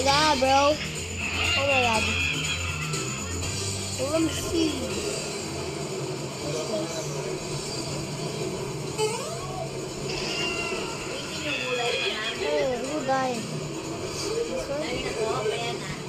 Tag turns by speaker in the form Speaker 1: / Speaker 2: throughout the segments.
Speaker 1: god, bro. Oh my god. Let me see. Hey, who died? This one?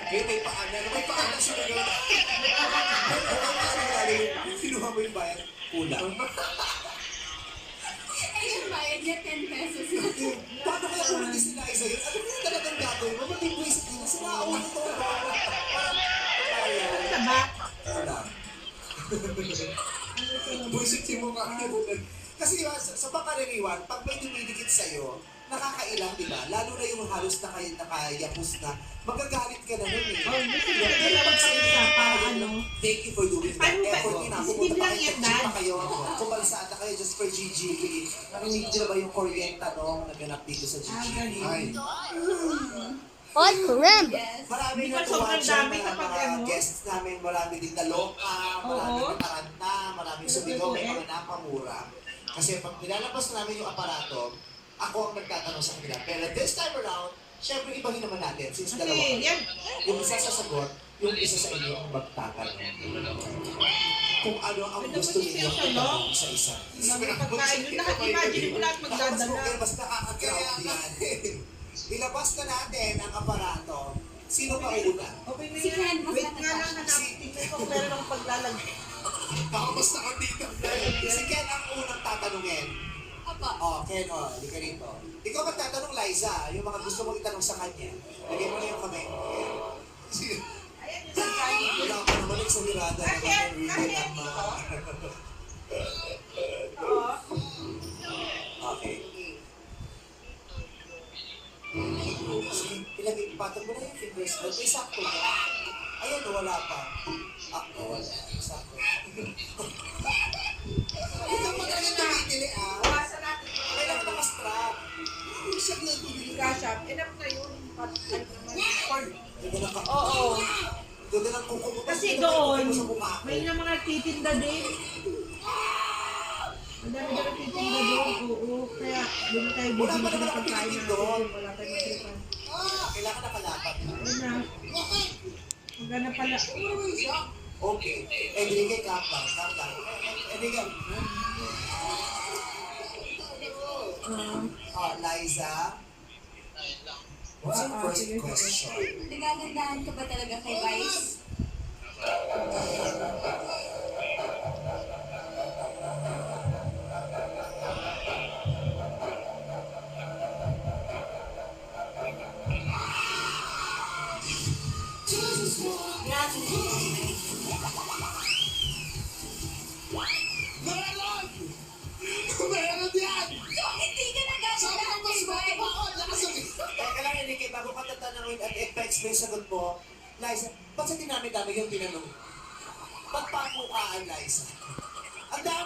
Speaker 2: May paanan sumunod. Kinuha mo yung bayad, kulang.
Speaker 3: Ay, yung bayad niya 10 pesos.
Speaker 2: Paano kaya kung hindi sila isa yun? Ano kaya talagang gagawin mo? Ba't yung buwisit nila? Sila ako ito.
Speaker 3: Taba.
Speaker 2: Wala. Buwisit yung mukha. Kasi sa pangkaraniwan, pag may dumidikit sa'yo, nakakailang, di ba? Lalo na yung halos na kayo nakayapos na, magagalit ka na nun eh.
Speaker 3: Oh, gusto ko na magsalita para ano.
Speaker 2: Thank you for doing that. Effort nyo na.
Speaker 3: Hindi
Speaker 2: Pumunta
Speaker 3: lang
Speaker 2: kayo,
Speaker 3: yan,
Speaker 2: nag-gym
Speaker 3: Dad.
Speaker 2: pa kayo. Kumalsada kayo just for GGB. Narinig nyo na ba yung kuryenta nung naganap dito sa GGB? Ay.
Speaker 1: What? Crimp!
Speaker 3: Yes.
Speaker 2: Marami
Speaker 3: Di
Speaker 2: na
Speaker 3: ba sobrang
Speaker 2: tuwa
Speaker 3: dami
Speaker 2: dyan
Speaker 3: kapag
Speaker 2: mga
Speaker 3: ano?
Speaker 2: guests namin. Marami din naloka, marami
Speaker 3: Oo.
Speaker 2: din taranta, maraming sumigaw, may mga napamura. Kasi pag nilalabas namin yung aparato, ako ang nagtatanong sa kanila. Pero this time around, syempre ibahin naman natin since dalawa
Speaker 3: Kasi
Speaker 2: kami.
Speaker 3: yan.
Speaker 2: Yung isa sasagot, yung isa sa inyo ang magtatanong. Kung ano ang gusto ninyo itanong sa isa.
Speaker 3: Mga pagkain yun. Lahat imagine mo lahat magdadala.
Speaker 2: Mas nakaka-ground yan. Ilabas na natin ang aparato. Sino mauna?
Speaker 3: Okay na Si Ken, yan. mas Wait nga lang, hanapin ko kung meron akong paglalagay.
Speaker 2: Nakabas na ko dito. Si Ken ang unang tatanungin.
Speaker 3: Apa.
Speaker 2: Oh, Ken, hindi ka rito. Ikaw magtatanong, Liza, yung mga gusto mong itanong sa kanya. Lagyan mo na yung kamay. Sige.
Speaker 3: Ayan yung sasali.
Speaker 2: Wala ka naman yung sumirada na
Speaker 3: Kahit,
Speaker 2: kami.
Speaker 3: kahit. Oo.
Speaker 2: Okay. Sige, ilagay, patag mo na yung fingers mo. May sakto ka. Ayan, wala pa. Wala. Sakto. Ito magaling tumitili,
Speaker 3: Bawasan natin.
Speaker 2: Kailangan nakastrap. Siyak na tumili.
Speaker 3: Cash up. Enough na yun. Cord.
Speaker 2: Ganda ng
Speaker 3: Oo.
Speaker 2: Ganda ng kuko mo.
Speaker 3: Kasi
Speaker 2: Ganda ng
Speaker 3: doon,
Speaker 2: kuko mo sa mukha ko.
Speaker 3: may na mga titinda din. Ang dami-dami titinda doon. Oo. Kaya doon tayo
Speaker 2: Wala
Speaker 3: bibili
Speaker 2: pa naman
Speaker 3: ng
Speaker 2: ako
Speaker 3: pagkain
Speaker 2: tinitin
Speaker 3: natin.
Speaker 2: doon.
Speaker 3: Wala tayong matripan.
Speaker 2: Kailangan nakalapat.
Speaker 3: Ayun na. Magana pala.
Speaker 2: Okay. Enrique, calm down. Calm down. Enrique. Liza. What's your first
Speaker 3: sige.
Speaker 2: question?
Speaker 4: Nagagandahan ka ba talaga kay Vice?
Speaker 2: Meron! Meron yan!
Speaker 4: Hindi ka nagagandahan kay Vice.
Speaker 2: Teka lang, Enrique, bago ka tatanungin at i-explain sagot mo, Liza, ba't sa dinami-dami yung tinanong? Ba't pamukaan, Liza? Ang dami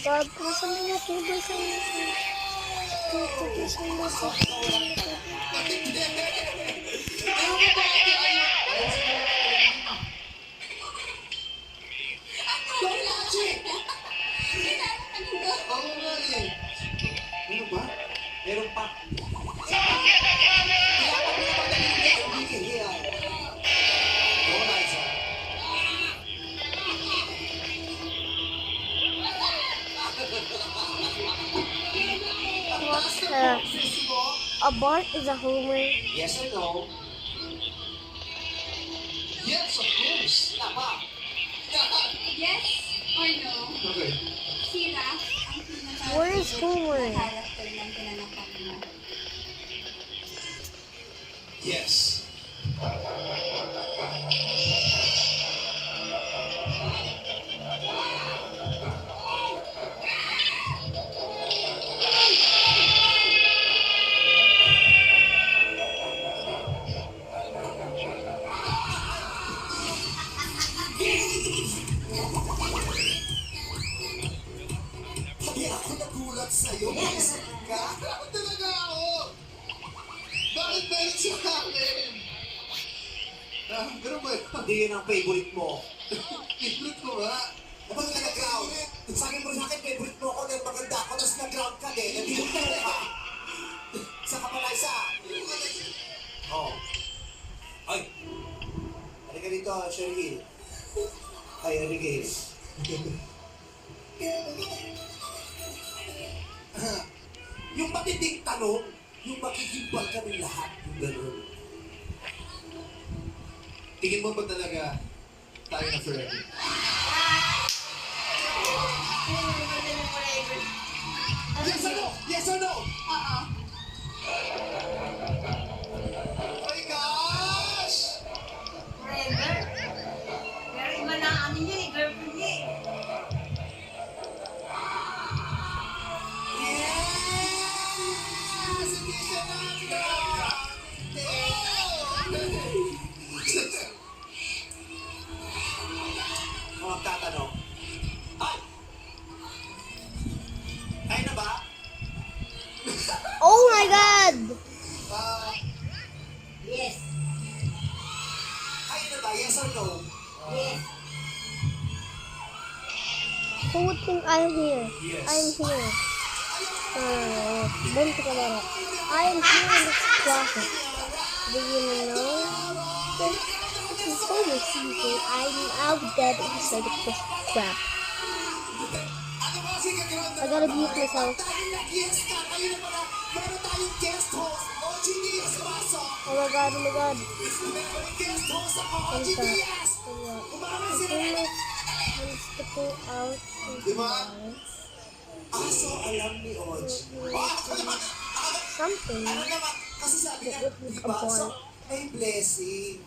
Speaker 1: God, nasan na tubig sa
Speaker 2: Oo nga eh. Ano ba? Meron pa. Oo, Liza.
Speaker 1: A barn is a homer.
Speaker 2: Yes or no?
Speaker 5: Yes, of course.
Speaker 2: Tama.
Speaker 4: Yes or no?
Speaker 5: Okay.
Speaker 4: Si Raph ang pinaka-
Speaker 1: Where is Homer?
Speaker 4: character ng pinanapak mo.
Speaker 5: Yes.
Speaker 2: Hindi ako nagulat sa'yo. Isip ka?
Speaker 5: Bakit talaga ako? Bakit meron sa akin? Ganun ba yun?
Speaker 2: Hindi yun ang favorite mo.
Speaker 5: Favorite ko nga.
Speaker 2: Kapag nag-ground, sabi mo sa akin, favorite mo ako dahil maganda ako, tapos nag-ground ka din, nag-ground ka. Sa Kapalaisa. Oh. Ay. Halika dito, Cheryl. Ay, Abigail. Yung matinding tanong, yung makikimbal kami lahat, yung gano'n.
Speaker 5: Tingin mo ba talaga tayo na forever?
Speaker 2: Yes or no? Yes or no?
Speaker 4: Oo.
Speaker 2: Oh my gosh!
Speaker 3: Forever. Pero iba na ang ano niya eh, girlfriend niya eh.
Speaker 2: Yes! Hindi siya natin! Mga tatanong. Ay! Ay na ba?
Speaker 1: Oh my God!
Speaker 3: Yes.
Speaker 2: Ay na ba? Yes or no?
Speaker 3: Yes.
Speaker 1: Who would think I'm here?
Speaker 2: Yes.
Speaker 1: I'm here. Don't think about it. I am here in this closet. Do you know? It's so season. I'm out dead inside the crap.
Speaker 2: Ano ba? Sige,
Speaker 1: I gotta mute myself.
Speaker 2: Tayo nag-yes ka. Kayo na pala. Meron tayong guest host. OG Diaz Maso.
Speaker 1: Oh my God! Oh my God!
Speaker 2: Meron guest host ako.
Speaker 1: What
Speaker 2: OG
Speaker 1: is that?
Speaker 2: Diaz.
Speaker 1: I think my hands to pull out.
Speaker 2: Diba? Aso alam ni OG.
Speaker 1: Something.
Speaker 2: Ano naman? Kasi sabi niya,
Speaker 1: It was
Speaker 2: di
Speaker 1: a
Speaker 2: ba?
Speaker 1: ball.
Speaker 2: So, may blessing.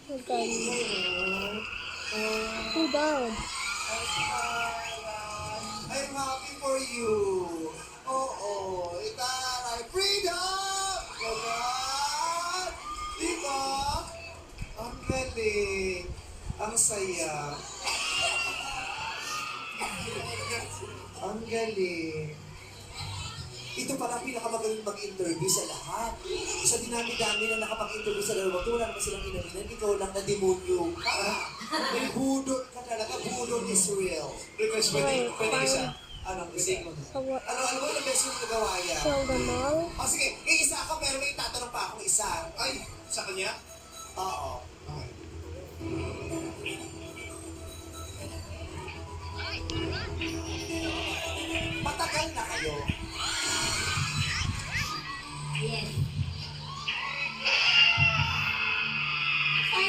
Speaker 1: Okay. Who died?
Speaker 2: I'm happy for you. Oo, itaray. Freedom! Ganon! Diba? Ang galing. Ang saya. Ang galing. Ito pala ang pinakamagaling mag-interview sa lahat. Sa dinami-dami na nakapag-interview sa dalawa, wala naman silang inaminan, ikaw lang na demonyo ka. May budot ka talaga, budot is real.
Speaker 5: Request, pwede isa.
Speaker 2: Anong isa?
Speaker 1: So what?
Speaker 2: Ano ba yung best yung nagawa yan?
Speaker 1: Kill them all?
Speaker 2: O sige, isa ako pero may tatanong pa akong isa.
Speaker 5: Ay, sa kanya?
Speaker 2: Oo.
Speaker 5: Okay.
Speaker 2: Matagal na kayo.
Speaker 3: Yes.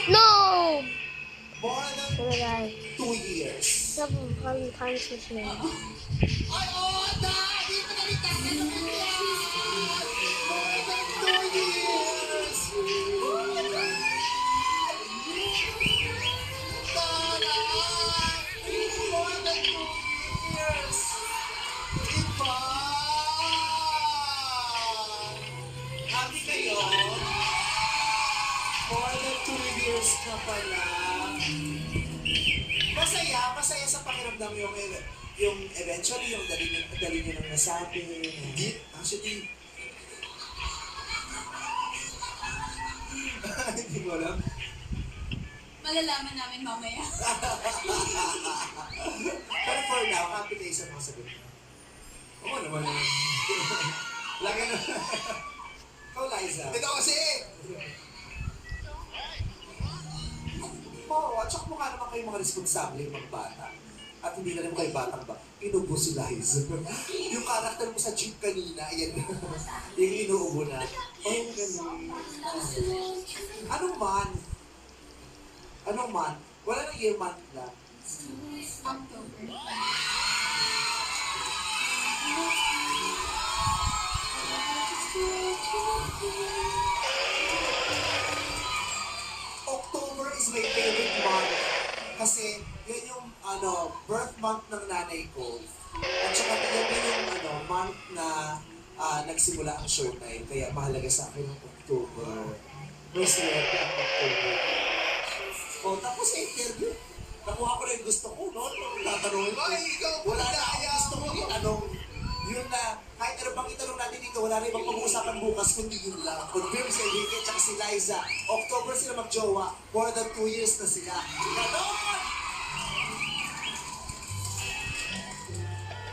Speaker 1: No!
Speaker 2: More than
Speaker 1: Oh my god.
Speaker 2: 2 years.
Speaker 1: Several hundred times this man.
Speaker 5: Ay, oh, dahil pa kami tatanong ko yan! More than 2 years! More than 2 years! Iba!
Speaker 2: Happy kayo? More than 2 years ka pala. Masaya sa pakiramdam yung eventually yung dali nyo nang nasabi.
Speaker 5: Hindi, actually,
Speaker 2: Hindi mo alam.
Speaker 4: Malalaman namin mamaya.
Speaker 2: Pero for now, happy kayo sa mga sagot.
Speaker 5: oo naman.
Speaker 2: Lagi na. Ikaw, Liza.
Speaker 5: Ito kasi,
Speaker 2: Oo, at saka mukha naman kayo mga responsable yung mga bata. At hindi na rin kayo batang ba, inubo si Liza. Yung karakter mo sa jeep kanina, ayan na. Yung inuubo na. Oh, ganun. Anong man? Anong man? Wala nang year month lang.
Speaker 4: October.
Speaker 2: October is my favorite month. Kasi yun yung birth month ng nanay ko. At saka yun yung month na nagsimula ang showtime. Kaya mahalaga sa akin ang October. May swerte ang October. O, tapos sa interview, nakuha ko na yung gusto ko, no? Tatanungin ko.
Speaker 5: ay, ikaw
Speaker 2: Wala na akong gusto ko itanong. Yun na, kahit ano bang itanong natin dito, wala rin ibang pag-uusapan bukas, kundi yun lang. Confirm si Enrique at si Liza. October sila mag-jowa, more than 2 years na sila. Ganon!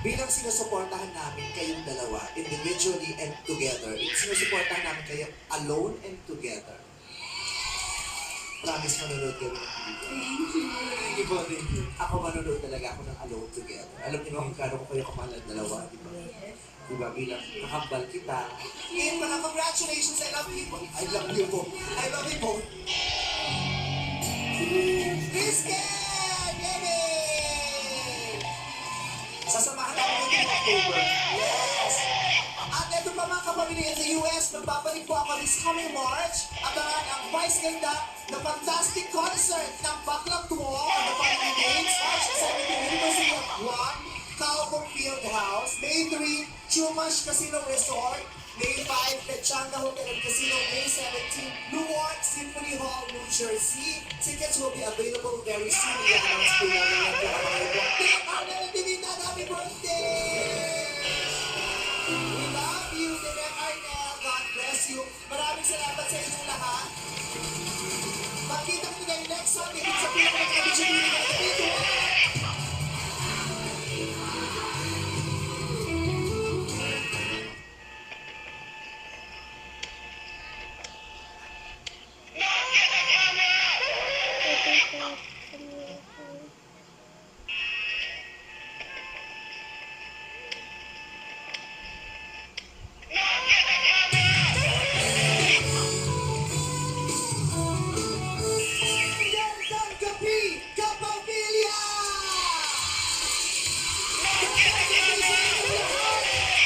Speaker 2: Bilang sinusuportahan namin kayong dalawa, individually and together, sinusuportahan namin kayo alone and together. Promise manonood kayo ng video.
Speaker 5: Thank you po, thank you.
Speaker 2: Ako manonood talaga ako ng alone together. Alam niyo ba kung gaano ko kayo kamahal ang dalawa, di ba? Di ba, bilang nakambal kita. Ngayon pala, congratulations, I love you po. I love you po. I love you po. Christian! Yay! Sasamahan namin kayo ng October. Yes! At ito pa mga kapamilya sa US, magbabalik po ako this coming March. Abangan ang Vice Ganda, the fantastic concert ng Backlog Tour on the following dates. March 17, University of Guam, Calvin Field House. May 3, Chumash Casino Resort. May 5, Pechanga Hotel and Casino. May 17, Newark Symphony Hall, New Jersey. Tickets will be available very soon. I-announce po namin yan kung ano yung birthday. Arnel Divina, happy birthday! We love you, Direk Arnel. God bless you. Maraming salamat sa inyong lahat. Magkita ko tayo next Sunday sa pinaka-edition ng video. Magandang gabi, kapamilya!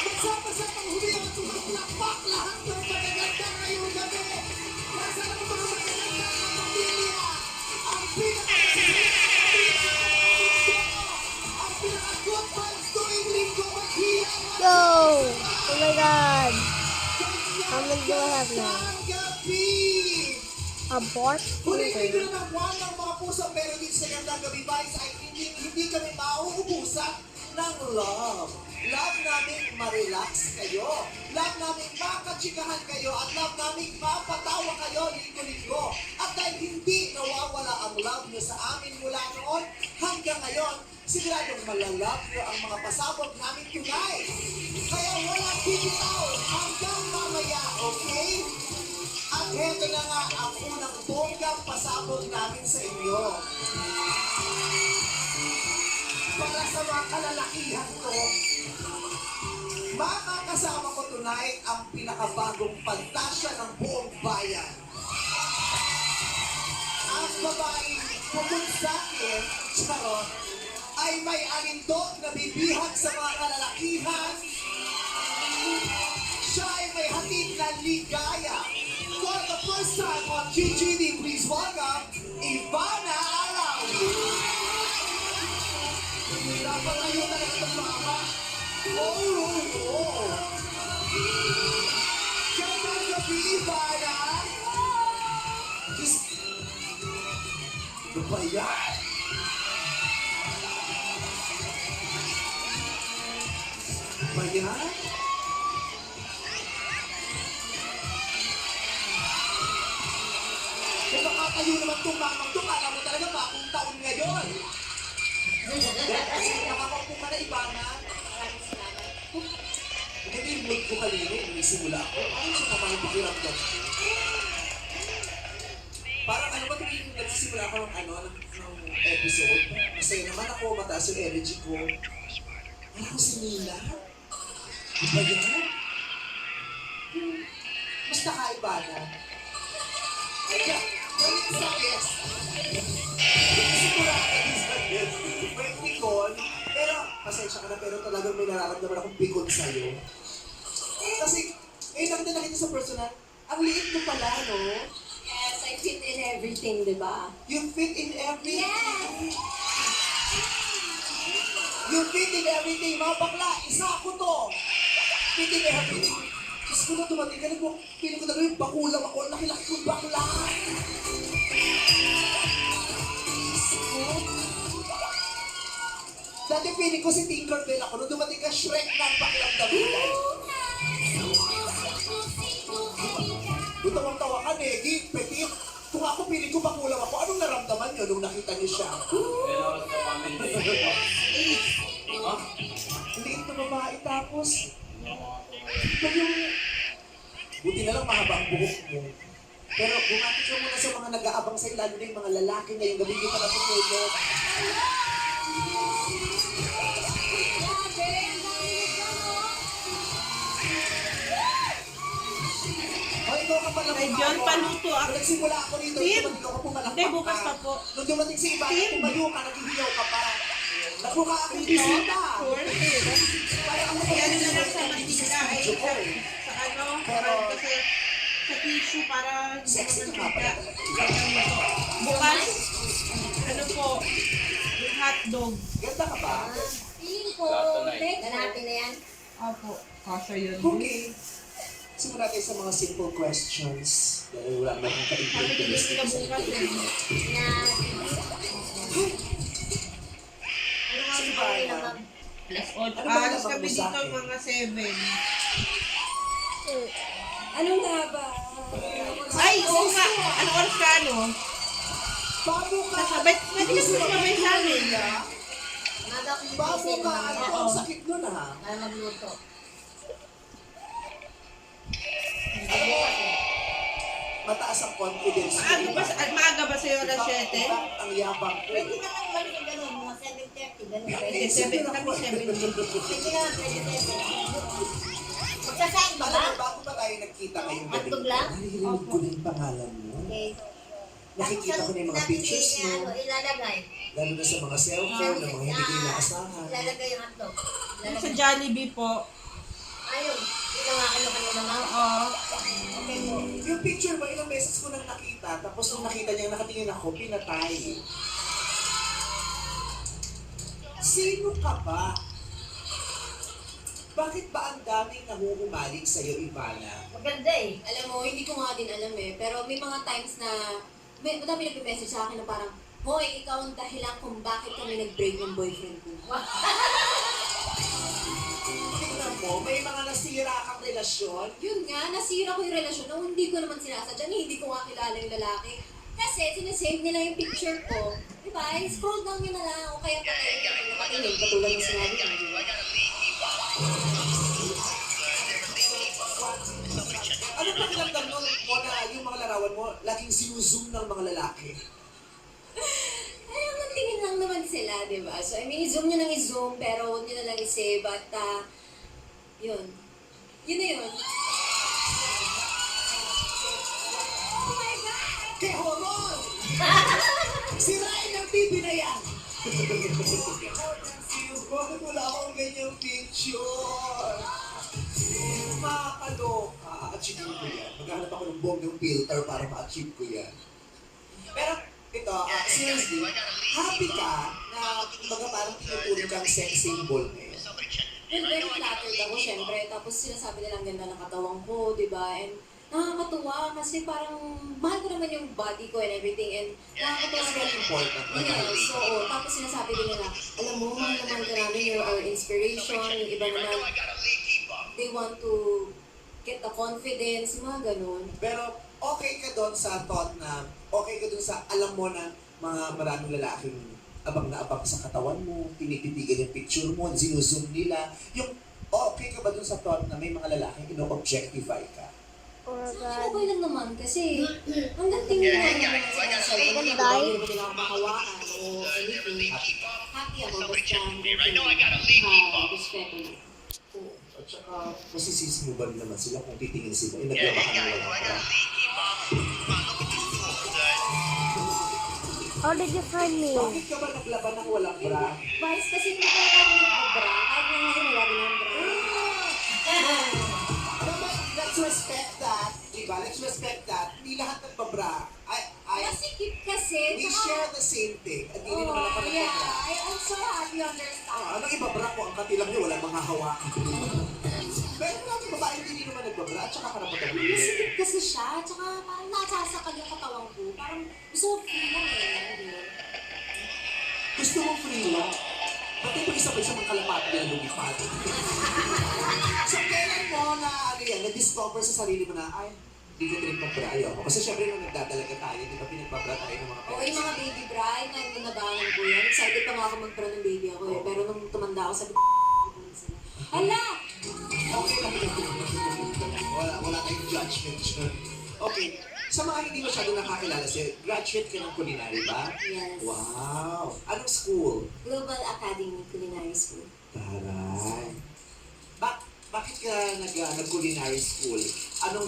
Speaker 2: Magsama-samang humiyak at sumaplakpak lahat ng magaganda ngayong gabi. Nasa na mga magaganda kapamilya? Ang ang pinaka-good vibes tuwing linggo maghiyang
Speaker 1: Go! Oh my god. How many do I have now?
Speaker 2: gabi!
Speaker 1: A bark?
Speaker 2: Huling-huli na ng buwan ng mga puso pero dito sa Gandang Gabi Vibes ay hindi kami mauubusan ng love. Love namin ma-relax kayo. Love namin makachikahan kayo. At love namin mapatawa kayo linggo-linggo. At dahil hindi nawawala ang love nyo sa amin mula noon hanggang ngayon, siguradong malalove nyo ang mga pasabog namin tonight. Kaya walang bibitaw hanggang mamaya, okay? At heto na nga ang unang bonggang pasabog namin sa inyo. Para sa mga kalalakihan ko, makakasama ko tonight ang pinakabagong pantasya ng buong bayan. Ang babaeng bukod sa akin, charot, ay may alindog na bibihag sa mga kalalakihan. Siya ay may hatid na ligaya. For the first time on GGD, please welcome Ivana Alawi. Dapat kayo talaga itong mama. Oh. Gandang gabi, Ivana. Just... Ano ba yan? Ba yan? Kung makakayo naman itong mamang ito, kala mo talaga bakong taon ngayon. Kasi nakakaupo ka na, Ivana. Hindi yung mood ko kanina, inisimula ako. Ano siya naman yung pakiramdam ko? Parang ano ba tuwing nagsisimula ako ng episode? Masaya naman ako, mataas yung energy ko. Wala ko si Nina. Di ba yan? Basta ka, Ivana. Ay, ganyan sa guest. Sigura ka din sa guest. May pikon. Pero, pasensya ka na, pero talagang may nararamdaman akong pikon sa'yo. Kasi, lang din nakita sa personal, ang liit mo pala, no?
Speaker 4: Yes, I fit in everything, di ba?
Speaker 2: You fit in everything.
Speaker 4: Yes!
Speaker 2: You fit in everything. Mga bakla, isa ako to. Fit in everything. Tapos ko na dumating ka na po, piling ko na yung bakulang ako, nakilaki kong bakla. Dati piling ko si Tinkerbell ako, nung dumating ka, Shrek na ang pakiramdam ko. Tawang-tawa ka, Negi, Petit. Kung ako piling ko bakulang ako, anong naramdaman niyo nung nakita niyo siya? Liit na babae tapos, pag yung... Buti na lang mahaba ang buhok mo. Pero bumati ka muna sa mga nag-aabang sa'yo, lalo na yung mga lalaki ngayong gabi hindi pa natutulog. O, ikaw ka pala
Speaker 6: Ay, John, paluto ako.
Speaker 2: Nung nagsimula ako dito,
Speaker 6: Tim,
Speaker 2: dumating ako pumalakpak
Speaker 6: hindi, bukas pa po.
Speaker 2: Nung dumating si Ivana,
Speaker 6: Tim.
Speaker 2: tumayo ka, naghihiyaw ka pa. Nagmukha akong bisita.
Speaker 6: Sure.
Speaker 2: Parang ako
Speaker 6: Kaya na lang sa mantika ay sa ano,
Speaker 2: Pero-
Speaker 6: kasi sa tissue para hindi
Speaker 2: Sexy
Speaker 6: mo
Speaker 2: ka
Speaker 6: mantika.
Speaker 2: pala.
Speaker 6: Bukas, ano po, yung hotdog.
Speaker 2: Ganda ka ba?
Speaker 4: Feeling ko, ganapin na yan.
Speaker 6: Opo, kasha yun.
Speaker 2: Okay. Simulan tayo sa mga simple questions. Dahil wala naman kong
Speaker 6: Sabi
Speaker 2: ka-interview.
Speaker 6: hindi sila bukas eh.
Speaker 4: Na,
Speaker 2: Si Ivana.
Speaker 6: Alas 8.
Speaker 2: Ano ba
Speaker 6: Alas
Speaker 2: nabang
Speaker 6: kami
Speaker 2: mo sa
Speaker 6: dito
Speaker 2: akin?
Speaker 6: mga 7.
Speaker 4: ano nga ba?
Speaker 6: Ay, oo nga. Ano oras ka ano?
Speaker 2: Bago ka.
Speaker 6: Nasabay, pwede ka sumabay sa amin.
Speaker 4: Maga akong
Speaker 2: Bago
Speaker 4: gising,
Speaker 2: ka.
Speaker 4: mamaya.
Speaker 2: Ano ang sakit nun ha?
Speaker 4: Para magluto.
Speaker 2: Mataas ang confidence.
Speaker 6: Maaga ba sa'yo alas 7?
Speaker 2: Ang yabang ko.
Speaker 4: Pwede naman gano'n yung gano'n, mga 7:30, gano'n pwede.
Speaker 6: Eh, 7 kami, 7.
Speaker 4: Pwede naman, pwede, pwede. Magsasaing ba ba?
Speaker 2: Alam mo, bago pa tayo nagkita ngayong gabi,
Speaker 4: Hotdog lang?
Speaker 2: narinig ko na yung pangalan mo.
Speaker 4: Okay.
Speaker 2: Nakikita ko na yung mga pictures mo.
Speaker 4: Ano, ilalagay.
Speaker 2: Lalo na sa mga cellphone, ng mga hindi kayo nakasahan.
Speaker 4: Ilalagay yung hotdog.
Speaker 6: Sa
Speaker 4: Ilalagay.
Speaker 6: Jollibee po.
Speaker 4: Ayun, ginawa ko kanina nga.
Speaker 6: Oo.
Speaker 4: Okay po.
Speaker 2: Yung picture mo, ilang beses ko nang nakita, tapos nung nakita niya, nakatingin ako, pinatay. Sino ka ba? Bakit ba ang daming nahuhumaling sa'yo, Ivana?
Speaker 4: Maganda eh.
Speaker 7: Alam mo, hindi ko nga din alam eh. Pero may mga times na, madami nagme-message sa akin na parang, Hoy, ikaw ang dahilan kung bakit kami nag-break ng boyfriend ko.
Speaker 2: mo, may mga nasira kang relasyon.
Speaker 7: Yun nga, nasira ko yung relasyon na hindi ko naman sinasadya, hindi ko nga kilala yung lalaki. Kasi sinasave nila yung picture ko. Diba? Scroll down nyo na lang. O kaya patayin ko na nakatingin. Katulad ng sinabi ko.
Speaker 2: Ano ba kinagdam mo na yung mga larawan mo, laging sinuzoom ng mga lalaki?
Speaker 7: Ay, magtingin lang naman sila, di ba? So, I mean, i-zoom nyo nang i-zoom, pero huwag nyo na lang i-save. At, yun. Yun na yun. Oh my God!
Speaker 2: Kay Horror! Sirain ang TV na yan! Bakit wala akong ganyang picture? Makakaloka. Achieve ko yan. Maghanap ako ng bonggang filter para ma-achieve ko yan. Pero, ito, seriously, happy ka na mga parang tinutulog kang sex symbol ngayon?
Speaker 7: Well, very flattered ako, syempre. Tapos sinasabi nilang ganda ng katawan ko, di ba? And nakakatuwa kasi parang mahal ko naman yung body ko and everything. And nakakatuwa
Speaker 2: It's very important.
Speaker 7: Yes, so, tapos sinasabi din nila, alam mo, mahal naman ka namin, you're our inspiration, yung iba naman, they want to get the confidence, mga ganun.
Speaker 2: Pero okay ka doon sa thought na, okay ka doon sa alam mo na mga maraming lalaking abang na abang sa katawan mo, tinititigan yung picture mo, zinuzoom nila. Yung okay ka ba doon sa thought na may mga lalaking ino-objectify ka?
Speaker 1: Oh my
Speaker 7: Sa akin,
Speaker 1: God.
Speaker 7: okay lang naman kasi hanggang tingin lang naman sa cellphone ko,
Speaker 1: Ganda.
Speaker 7: hindi ko nila makahawakan o anything. Happy ako basta respeto niya.
Speaker 2: At saka, masisisi mo ba rin naman sila kung titingin sila, yung naglabakan ng walang bra?
Speaker 1: How did you find me?
Speaker 2: Bakit ka ba naglaban ng walang bra?
Speaker 7: Vice kasi hindi ko ako nagbabra, kahit nga ngayon wala din ang bra.
Speaker 2: Ano ba, let's respect that, diba? Let's respect that. Hindi lahat nagbabra.
Speaker 7: Masikip kasi,
Speaker 2: We
Speaker 7: tsaka-
Speaker 2: share the same thing. At hindi naman ako nagbabra.
Speaker 7: yeah, I'm so happy you understand.
Speaker 2: Anong ibabra ko? Ang katilang niyo, walang mga hawakan. Pero maraming babae hindi naman nagbabra at saka karapatan mo.
Speaker 7: Masikip kasi siya, tsaka parang nasasakal yung katawan ko. Parang gusto ko free lang eh.
Speaker 2: Gusto mo free lang? Pati mo isa pa isang mga kalapati na lumipad. So kailan mo na, ano yan, na-discover sa sarili mo na, ay, hindi ko trip magbra, ayoko. Kasi syempre nung nagdadalaga tayo, di ba pinagbabra tayo ng mga
Speaker 7: Oo, yung mga baby bra, yung nabangan ko yan. Excited pa nga ako mag-bra ng baby ako eh. Pero nung tumanda ako, sabi ko, hala!
Speaker 2: Okay lang yun. Wala tayong judgment dyan. Okay. Sa mga hindi masyado nakakilala sa'yo, graduate ka ng culinary ba?
Speaker 7: Yes.
Speaker 2: Wow! Anong school?
Speaker 7: Global Academy Culinary School.
Speaker 2: Taray. Bakit ka nag-culinary school? Anong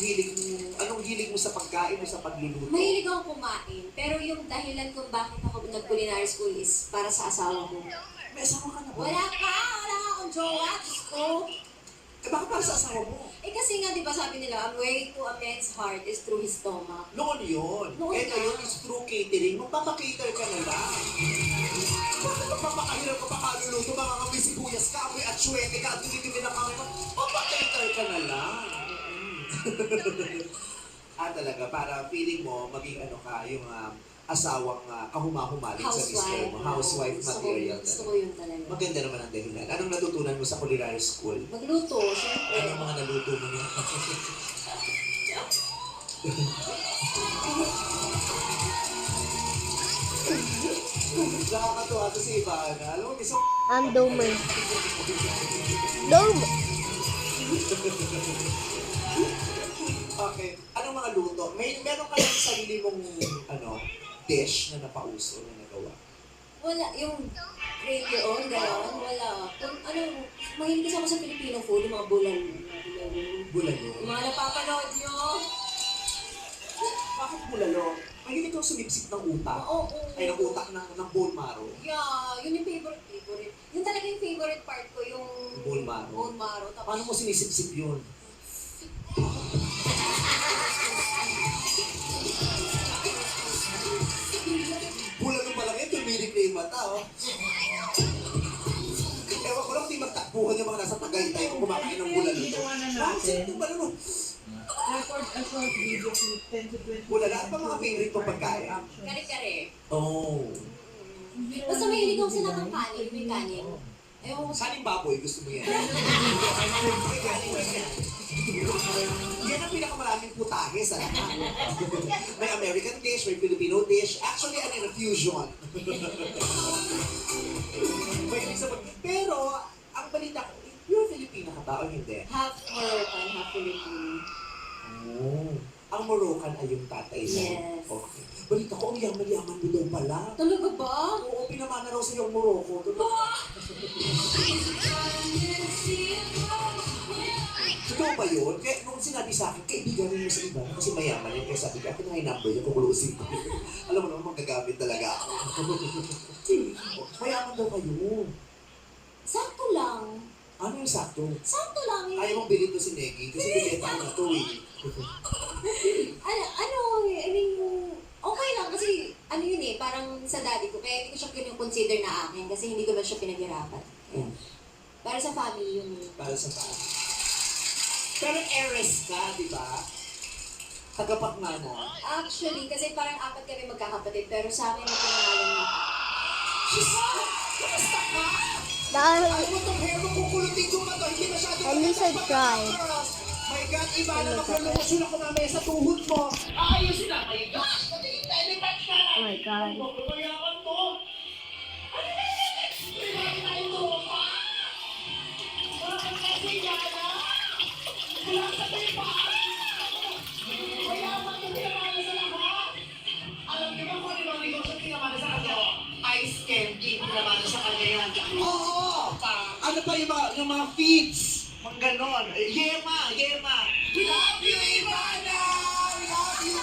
Speaker 2: hilig mo sa pagkain o sa pagluluto?
Speaker 7: Mahilig ako kumain, pero yung dahilan kung bakit ako nag-culinary school is para sa asawa ko.
Speaker 2: May asawa ka na ba?
Speaker 7: Wala nga akong jowa, Diyos ko.
Speaker 2: Bakit para sa asawa mo?
Speaker 7: Eh kasi nga, di ba sabi nila, ang way to a man's heart is through his stomach.
Speaker 2: Noon yun.
Speaker 7: Noon
Speaker 2: Eh
Speaker 7: na.
Speaker 2: ngayon is through catering. Magpapakater ka na lang. Bakit magpapakahirap ka pa kaluluto? Mga kami sibuyas, kamoy at sywete ka at tumitimi na kami. Magpapakater ka na lang. Talaga, para feeling mo, maging ano ka, yung asawang kahumahumaling sa mister mo. Housewife material.
Speaker 7: Gusto ko yun talaga.
Speaker 2: Maganda naman ang dahilan. Anong natutunan mo sa culinary school?
Speaker 7: Magluto, syempre.
Speaker 2: Anong mga naluto mo niya? Nakakatuwa to si Ivana. Alam mo, isang
Speaker 1: I'm Domer. Dome!
Speaker 2: okay. Anong mga luto? Meron ka lang sarili mong dish na napauso na nagawa?
Speaker 7: Wala, yung radio on, gano'n, wala. Kung ano, mahilig kasi ako sa Filipino food, yung mga bulalo.
Speaker 2: Bulalo.
Speaker 7: Yung mga napapanood nyo.
Speaker 2: Bakit bulalo? Mahilig kang sumipsip ng utak.
Speaker 7: Oo.
Speaker 2: Ay, ng utak ng bone marrow.
Speaker 7: Yeah, yun yung favorite. Yun talaga yung favorite part ko, yung
Speaker 2: Bone marrow.
Speaker 7: bone marrow. Tapos,
Speaker 2: Paano mo sinisipsip yun? Bulalo pa lang yun, tumirik na yung mata, oh. Ewan ko lang, di magtakbuhan yung mga nasa Tagaytay kung kumakain ng bulalo.
Speaker 6: Ginawa na
Speaker 2: Bakit
Speaker 6: natin.
Speaker 2: yung bulalo?
Speaker 6: Record a short video to 10 to 20
Speaker 2: Bulalo, at pa mga favorite mong pagkain?
Speaker 7: kare-kare.
Speaker 2: Oh.
Speaker 7: Basta mahilig ako sa nakakanin, may kanin. Ewan ko sa...
Speaker 2: Saling baboy, gusto mo yan? Yan ang pinakamaraming putahe sa lahat. May American dish, may Filipino dish. Actually, ano yung fusion? May ibig sabihin. Pero, ang balita ko, you're Filipino ka ba o hindi?
Speaker 7: Half Moroccan, half Filipino.
Speaker 2: Oh. Ang Moroccan ay yung tatay mo?
Speaker 7: Yes.
Speaker 2: Okay. Balita ko, ang yaman-yaman mo daw pala.
Speaker 7: Talaga ba?
Speaker 2: Oo, pinamana raw sa iyong Morocco. Totoo ba yun? Kaya nung sinabi sa akin, kaibigan mo sa iba kasi mayaman yun. Kaya sabi ko, akin na yung number yun, kukulosin ko. Alam mo naman, magagamit talaga ako. Mayaman daw kayo.
Speaker 7: Sakto lang.
Speaker 2: Ano yung sakto?
Speaker 7: Sakto lang.
Speaker 2: Ayaw mong bilhin to si Negi kasi bilhin na to eh.
Speaker 7: I mean, okay lang kasi, ano yun eh, parang sa daddy ko, kaya hindi ko siya consider na akin kasi hindi ko ba siya pinaghirapan.
Speaker 2: Hmm.
Speaker 7: Para sa family yun.
Speaker 2: Para sa family. Pero heiress ka, di ba? Tagapagmana.
Speaker 7: Actually, kasi parang 4 kami magkakapatid, pero sa akin na pinangalan mo.
Speaker 2: Kamusta ka?
Speaker 1: Dahil,
Speaker 2: Ay mo itong hair mo kukulutin ko na to, hindi masyado
Speaker 1: at least I tried.
Speaker 2: My God, iba na maglulumusyon ako mamaya sa tuhod mo. Ayos na, my gosh! Patingin tayo ni Max na lang!
Speaker 1: Oh my God.
Speaker 2: Mayaman to! Ano na yun? Iba tayo to, pa! Bakit kasi yana? Wala sa tipa! Mayaman to, pinamana sa lahat! Alam niyo ba kung ano yung negosyo pinamana sa kanya? Ice candy, pinamana sa kanya yan. Oo! Ano pa yung mga feeds? Mga ganon. Yema! We love you, Ivana! We love you!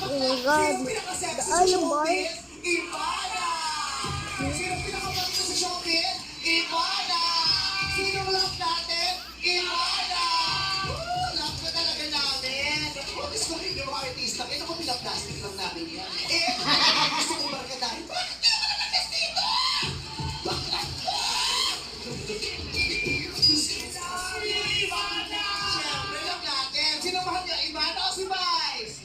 Speaker 1: Oh my God. Ay, yung bar.
Speaker 2: Ivana! Sino pinakapagod sa showbiz? Ivana! Sino love natin? Ivana! Love ka talaga namin! Diyos ko, yung mga artista, ito ko pinaplastic lang namin yan. Gusto ko barkadahin. Bakit di mo naman dito? Siyempre lang natin. Sino mahal niya? Ivana o si Vice?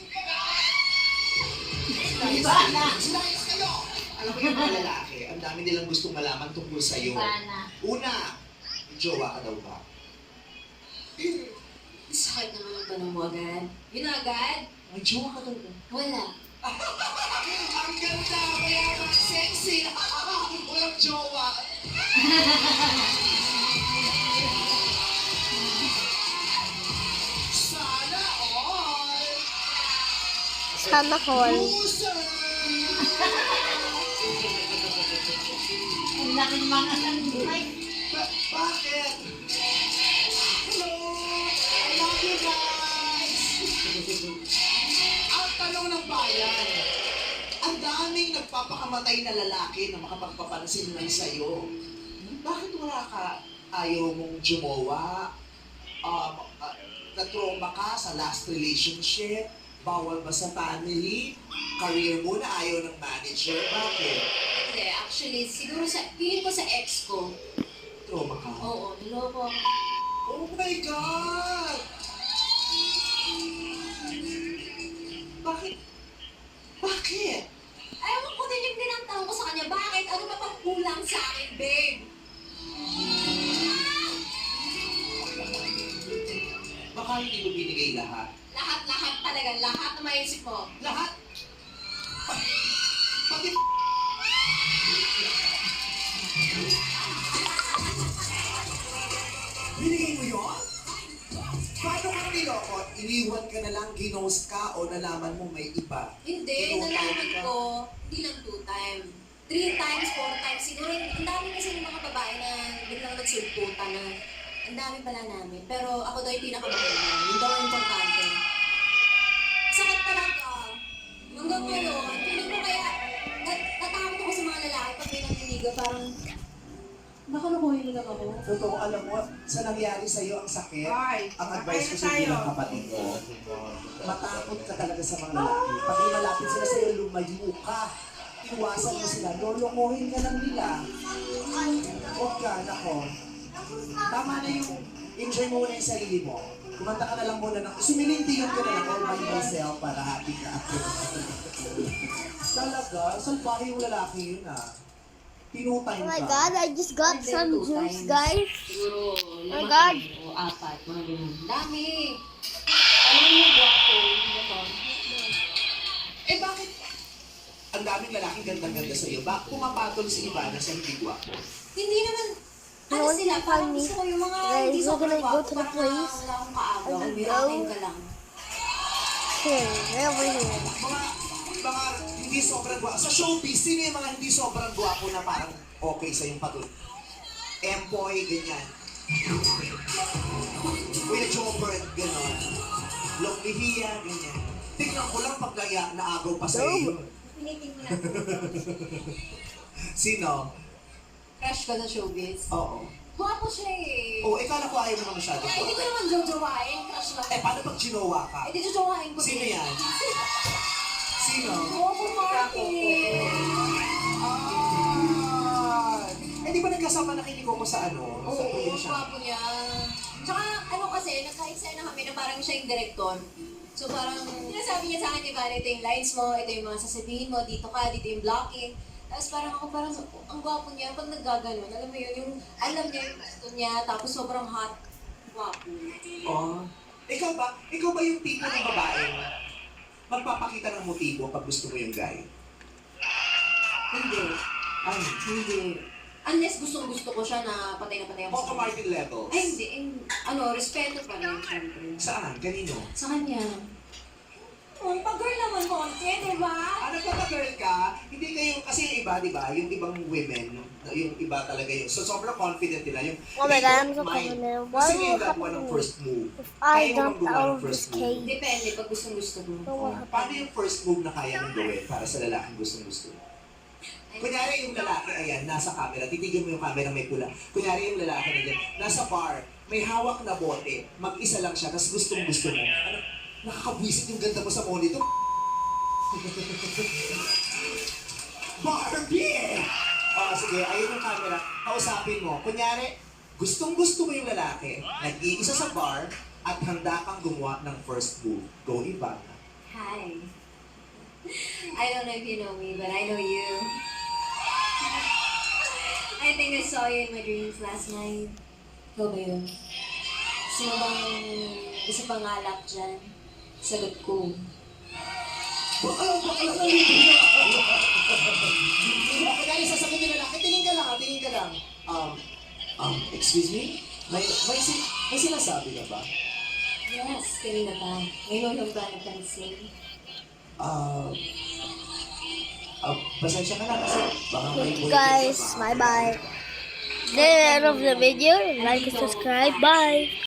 Speaker 2: Ivana! Si Vice kayo! Alam mo yung mga lalaki, ang dami nilang gustong malaman tungkol sa'yo. Una, jowa ka daw ba?
Speaker 7: Sakit naman ang tanong mo agad. Yun na agad?
Speaker 2: May jowa ka daw ba?
Speaker 7: Wala.
Speaker 2: Ang ganda! Mayaman! Sexy! Walang jowa! Sana all!
Speaker 1: Sana all.
Speaker 2: Loser!
Speaker 3: Ang laking mga sanay.
Speaker 2: Bakit? Hello! I love you guys! Ang tanong ng bayan, ang daming nagpapakamatay na lalaki na makapagpapansin lang sa'yo. Bakit wala ka? Ayaw mong jumowa? Na-trauma ka sa last relationship? Bawal ba sa family? Career mo na ayaw ng manager? Bakit?
Speaker 7: Hindi, actually, siguro sa, feeling ko sa ex ko.
Speaker 2: Trauma ka?
Speaker 7: Oo, niloko.
Speaker 2: Oh my God! Bakit? Bakit?
Speaker 7: Ewan ko din yung tinanong ko sa kanya, bakit? Ano ba pang kulang sa akin, babe?
Speaker 2: Baka hindi mo binigay lahat.
Speaker 7: Lahat talaga, lahat na maisip mo.
Speaker 2: Lahat? Pati... Binigay mo yun? Paano ka niloko? Iniwan ka na lang, ginost ka, o nalaman mo may iba?
Speaker 7: Hindi,
Speaker 2: Tinutang
Speaker 7: nalaman
Speaker 2: ka?
Speaker 7: ko, hindi lang 2 times. 3 times, 4 times. Siguro, ang dami kasi ng mga babae na biglang nagsulputan na ang dami pala namin. Pero ako daw yung pinakamaganda. Yun daw ang importante. Sakit talaga. Hanggang ngayon, feeling ko kaya, natakot ako sa mga lalaki pag may naniniga, parang, baka nakuhin lang ako.
Speaker 2: Totoo, alam mo, sa nangyari sa'yo ang sakit,
Speaker 6: Ay,
Speaker 2: ang advice ko
Speaker 6: kaya
Speaker 2: sa
Speaker 6: tayo.
Speaker 2: bilang kapatid ko, matakot ka talaga sa mga lalaki. Pag malapit sila sa'yo, lumayo ka. Iwasan mo sila, lolokohin ka lang nila. Huwag ka, nako. Tama na yung enjoy mo muna yung sarili mo. Kumanta ka na lang muna ng, sumilintiyon ka na lang all by myself para happy ka. Talaga, salbahe yung lalaki yun ah. Tinutay
Speaker 1: Oh my
Speaker 2: ka.
Speaker 1: god, I just got
Speaker 7: Hindi,
Speaker 1: some
Speaker 7: 2
Speaker 1: juice,
Speaker 7: times.
Speaker 1: guys.
Speaker 7: Siguro,
Speaker 1: my
Speaker 7: 5
Speaker 1: God.
Speaker 7: o 4, mga ganun. Dami. Alam mo yung guwapo, yung gano'n.
Speaker 2: Eh bakit ang daming lalaking gandang-ganda sa'yo? Bakit pumapatol si Ivana sa hindi gwapo?
Speaker 7: Hindi naman,
Speaker 1: You
Speaker 7: ano
Speaker 1: want
Speaker 7: sila,
Speaker 1: to
Speaker 7: parang
Speaker 1: find me?
Speaker 7: gusto ko yung mga
Speaker 1: Guys,
Speaker 7: hindi
Speaker 1: we're
Speaker 7: sobrang
Speaker 1: gonna go
Speaker 7: gwapo,
Speaker 1: to the
Speaker 7: parang
Speaker 1: place.
Speaker 7: wala akong kaagaw,
Speaker 1: And
Speaker 7: may
Speaker 1: go.
Speaker 7: akin ka lang.
Speaker 1: Here, right over here.
Speaker 2: Mga hindi sobrang gwapo. Sa showbiz, sino yung mga hindi sobrang gwapo na parang okay sa yung patol? Empoy, ganyan. Will Chopper, gano'n. Loklihia, ganyan. Tingnan ko lang pag naagaw pa sa iyo.
Speaker 7: Pinitin mo na.
Speaker 2: Sino?
Speaker 7: Crush ko sa showbiz.
Speaker 2: Oo.
Speaker 7: Guwapo siya eh.
Speaker 2: Oh, kala ko ayaw mo na masyado
Speaker 7: Ay, hindi ko
Speaker 2: gwapo.
Speaker 7: naman jojowain, crush lang.
Speaker 2: Eh, paano pag ginawa ka?
Speaker 7: Eh, di jojowain ko
Speaker 2: Sino
Speaker 7: din.
Speaker 2: yan? Sino?
Speaker 7: Guwapo Martin.
Speaker 2: Ah! Eh, di ba nagkasama na kinig ko sa ano? Sa
Speaker 7: Oo,
Speaker 2: probinsya?
Speaker 7: guwapo niya. Tsaka, ano kasi, nagka-eksena kami na parang siya yung director. So parang, sinasabi niya sa akin, diba, ito yung lines mo, ito yung mga sasabihin mo, dito ka, dito yung blocking. Tapos parang ako, parang, ang gwapo niya, pag naggaganon, alam mo yun, yung alam niya yung gusto niya, tapos sobrang hot, gwapo.
Speaker 2: Oh. Ikaw ba yung tipo ng babae magpapakita ng motibo pag gusto mo yung guy?
Speaker 7: Hindi.
Speaker 2: Ay,
Speaker 7: Hindi. Unless gustong-gusto ko siya na patay ako
Speaker 2: Coco
Speaker 7: sa kanya.
Speaker 2: Martin levels.
Speaker 7: Ay, hindi. Respeto pa rin, syempre.
Speaker 2: Saan? Kanino?
Speaker 7: Sa kanya. Oh, pag-girl naman konti, di ba?
Speaker 2: Ano pa girl ka? Hindi kayo, kasi yung iba, di ba? Yung ibang women, yung iba talaga yung, so sobrang confident nila. Yung,
Speaker 1: Oh my
Speaker 2: they
Speaker 1: God,
Speaker 2: don't
Speaker 1: I'm so
Speaker 2: mind.
Speaker 1: confident. What
Speaker 2: Kasi
Speaker 1: will
Speaker 2: yung
Speaker 1: happen
Speaker 2: gagawa ng
Speaker 1: to me
Speaker 2: first move.
Speaker 1: if I
Speaker 2: Kaya mo
Speaker 1: jumped
Speaker 2: gumawa
Speaker 1: out
Speaker 2: ng
Speaker 1: of
Speaker 2: first
Speaker 1: this
Speaker 2: move.
Speaker 1: cave?
Speaker 7: Depende pag gustong-gusto mo.
Speaker 1: So what happened?
Speaker 2: Paano yung first move na kaya mong gawin para sa lalaking gustong-gusto? Kunyari yung lalaki, ayan, nasa camera, titigil mo yung camera may pula. Kunyari yung lalaki na dyan, nasa bar, may hawak na bote, mag-isa lang siya, tapos gustong-gusto mo. Ano, nakakabwisit yung ganda mo sa monitor. Barbie! Sige, ayun yung camera, kausapin mo. Kunyari, gustong-gusto mo yung lalaki, nag-iisa sa bar, at handa kang gumawa ng first move. Go, Ivana.
Speaker 7: Hi. I don't know if you know me, but I know you. I think I saw you in my dreams last night. Ikaw ba yun? Sino bang gusto pang alak dyan? Sagot ko.
Speaker 2: Kaya sasagot yung lalaki, tingin ka lang. Excuse me? May sinasabi ka ba?
Speaker 7: Yes, kanina pa. Ngayon lang ba nagpansin?
Speaker 2: Pasensya ka na kasi baka may
Speaker 1: Okay, guys, bye bye. Then end of the video. Like and subscribe. Bye.